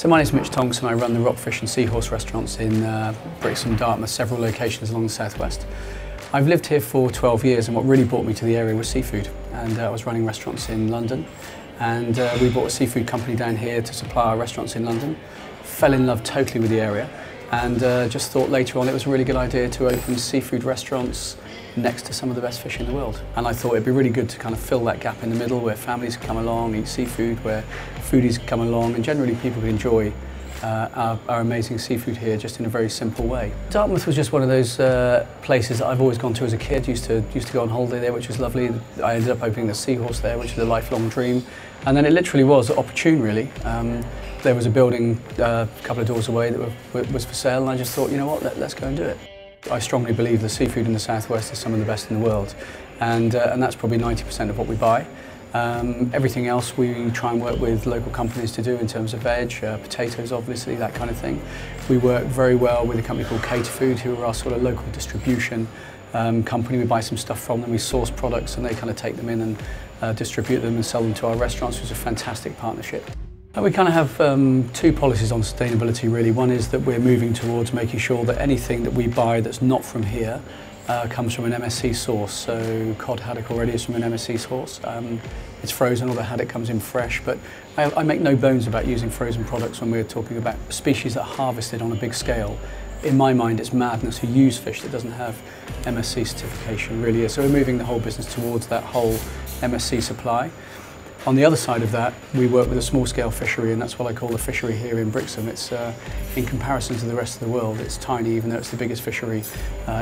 So my name's Mitch Tonks and I run the Rockfish and Seahorse restaurants in Brixham, Dartmouth, several locations along the southwest. I've lived here for 12 years and what really brought me to the area was seafood. And I was running restaurants in London and we bought a seafood company down here to supply our restaurants in London. Fell in love totally with the area and just thought later on it was a really good idea to open seafood restaurants next to some of the best fish in the world. And I thought it'd be really good to kind of fill that gap in the middle where families come along, eat seafood, where foodies come along and generally people can enjoy our amazing seafood here just in a very simple way. Dartmouth was just one of those places that I've always gone to as a kid. Used to go on holiday there, which was lovely. I ended up opening the Seahorse there, which is a lifelong dream. And then it literally was opportune, really. There was a building a couple of doors away that was for sale, and I just thought, you know what, let's go and do it. I strongly believe the seafood in the southwest is some of the best in the world, and that's probably 90% of what we buy. Everything else we try and work with local companies to do in terms of veg, potatoes obviously, that kind of thing. We work very well with a company called Cater Food, who are our sort of local distribution company. We buy some stuff from them, we source products and they kind of take them in and distribute them and sell them to our restaurants, which is a fantastic partnership. We kind of have two policies on sustainability really. One is that we're moving towards making sure that anything that we buy that's not from here comes from an MSC source. So cod haddock already is from an MSC source. It's frozen, although haddock comes in fresh, but I make no bones about using frozen products when we're talking about species that are harvested on a big scale. In my mind, it's madness to use fish that doesn't have MSC certification, really is. So we're moving the whole business towards that whole MSC supply. On the other side of that, we work with a small-scale fishery, and that's what I call a fishery here in Brixham. It's, in comparison to the rest of the world, it's tiny, even though it's the biggest fishery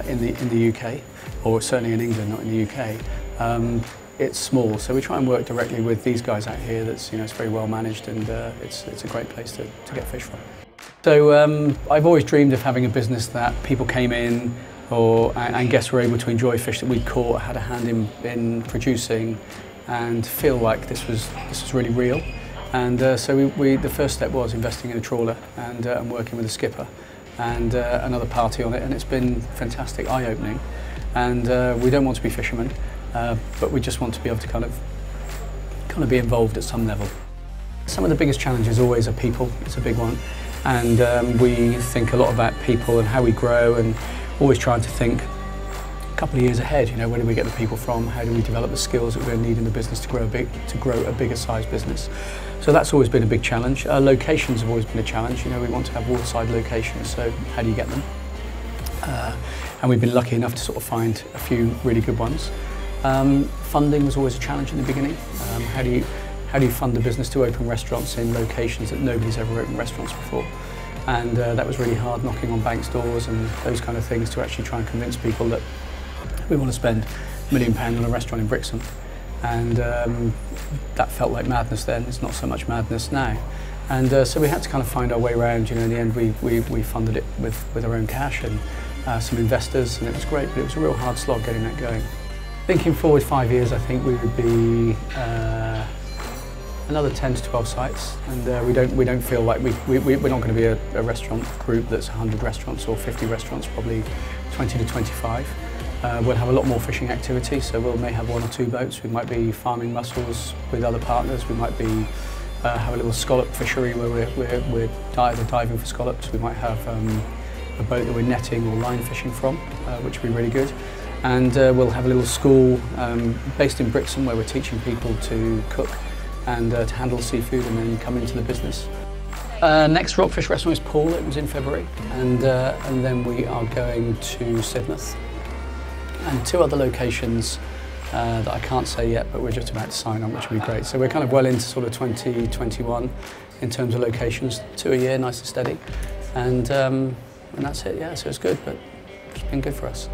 in the UK, or certainly in England, not in the UK. It's small, so we try and work directly with these guys out here. That's, it's very well managed, and it's a great place to get fish from. So I've always dreamed of having a business that people came in, and guests were able to enjoy fish that we caught, had a hand in producing, and feel like this was really real. And so the first step was investing in a trawler and working with a skipper and another party on it, and it's been fantastic, eye-opening. And we don't want to be fishermen, but we just want to be able to kind of be involved at some level. Some of the biggest challenges always are people. It's a big one, and we think a lot about people and how we grow, and always trying to think couple of years ahead, where do we get the people from, how do we develop the skills that we're going to need in the business to grow a bigger size business. So that's always been a big challenge. Locations have always been a challenge. We want to have waterside locations, so how do you get them? And we've been lucky enough to sort of find a few really good ones. Funding was always a challenge in the beginning. How do you fund a business to open restaurants in locations that nobody's ever opened restaurants before? And that was really hard, knocking on banks' doors and those kind of things to actually try and convince people that we want to spend £1 million on a restaurant in Brixham, and that felt like madness then. It's not so much madness now, and so we had to kind of find our way around. In the end, we funded it with our own cash and some investors, and it was great. But it was a real hard slog getting that going. Thinking forward 5 years, I think we would be another 10 to 12 sites, and we don't feel like we're not going to be a restaurant group that's 100 restaurants or 50 restaurants, probably 20 to 25. We'll have a lot more fishing activity, so we may have 1 or 2 boats. We might be farming mussels with other partners. We might be have a little scallop fishery where we're either diving for scallops. We might have a boat that we're netting or line fishing from, which will be really good. And we'll have a little school based in Brixham where we're teaching people to cook and to handle seafood and then come into the business. Next Rockfish restaurant is Paul. It was in February, and then we are going to Sidmouth. And 2 other locations that I can't say yet, but we're just about to sign on, which will be great. So we're kind of well into sort of 2021 in terms of locations, 2 a year, nice and steady. And that's it, yeah, so it's good, but it's been good for us.